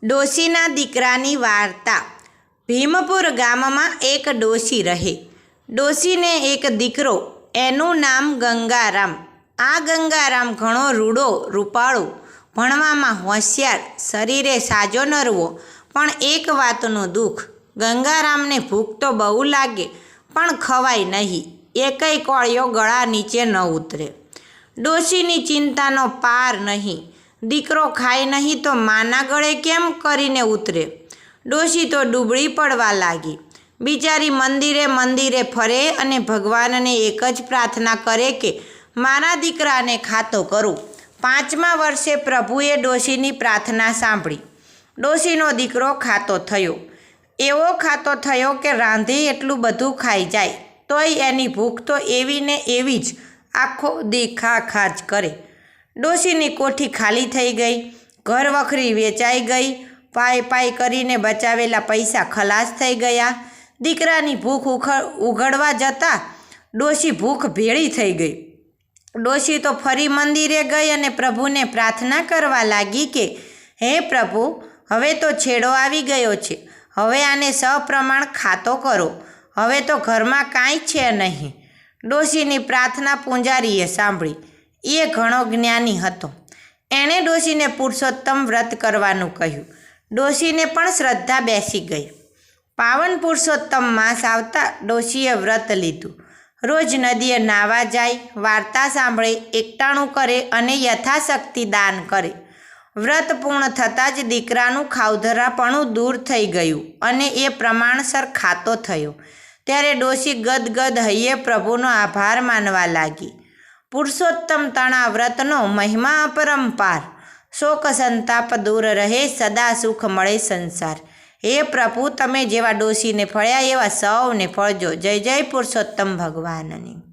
ડોશીના દીકરાની વાર્તા। ભીમપુર ગામમાં એક ડોશી રહે। ડોશીને એક દીકરો, એનું નામ ગંગારામ। આ ગંગારામ ઘણો રૂડો રૂપાળો, ભણવામાં હોશિયાર, શરીરે સાજો નરવો, પણ એક વાતનું દુઃખ, ગંગારામને ભૂખ તો બહુ લાગે પણ ખવાય નહીં, એકેય કોળિયો ગળા નીચે ન ઉતરે। ડોશીની ચિંતાનો પાર નહીં, દીકરો ખાય નહીં તો માના ગળે કેમ કરીને ઉતરે। ડોશી તો ડૂબળી પડવા લાગી। બિચારી મંદિરે મંદિરે ફરે અને ભગવાનને એક જ પ્રાર્થના કરે કે મારા દીકરાને ખાતો કરું। 5મા વર્ષે પ્રભુએ ડોશીની પ્રાર્થના સાંભળી। ડોશીનો દીકરો ખાતો થયો, એવો ખાતો થયો કે રાંધી એટલું બધું ખાઈ જાય તોય એની ભૂખ તો એવી ને એવી જ આખો દી ખા જ કરે। ડોશીની કોઠી ખાલી થઈ ગઈ, ઘર વખરી વેચાઈ ગઈ, પાઈ કરીને બચાવેલા પૈસા ખલાસ થઈ ગયા। દીકરાની ભૂખ ઉઘડવા જતાં ડોશી ભૂખ ભેળી થઈ ગઈ। ડોશી તો ફરી મંદિરે ગઈ અને પ્રભુને પ્રાર્થના કરવા લાગી કે હે પ્રભુ, હવે તો છેડો આવી ગયો છે, હવે આને સપ્રમાણ ખાતો કરો, હવે તો ઘરમાં કાંઈ છે નહીં। ડોશીની પ્રાર્થના પૂંજારીએ સાંભળી। એ ઘણો જ્ઞાની હતો। એણે ડોશીને પુરુષોત્તમ વ્રત કરવાનું કહ્યું। ડોશીને પણ શ્રદ્ધા બેસી ગઈ। પાવન પુરુષોત્તમ માસ આવતા ડોશીએ વ્રત લીધું। રોજ નદીએ નાહવા જાય, વાર્તા સાંભળે, એકટાણું કરે અને યથાશક્તિ દાન કરે। વ્રત પૂર્ણ થતાં જ દીકરાનું ખાવધરાપણું દૂર થઈ ગયું અને એ પ્રમાણસર ખાતો થયો। ત્યારે ડોશી ગદગદ હૈયે પ્રભુનો આભાર માનવા લાગી। પુરુષોત્તમ તણા વ્રતનો મહિમા અપરંપાર। શોક સંતાપ દૂર રહે, સદા સુખ મળે સંસાર। હે પ્રભુ, તમે જેવા ડોશીને ફળ્યા એવા સૌને ફળજો। જય જય પુરુષોત્તમ ભગવાનની।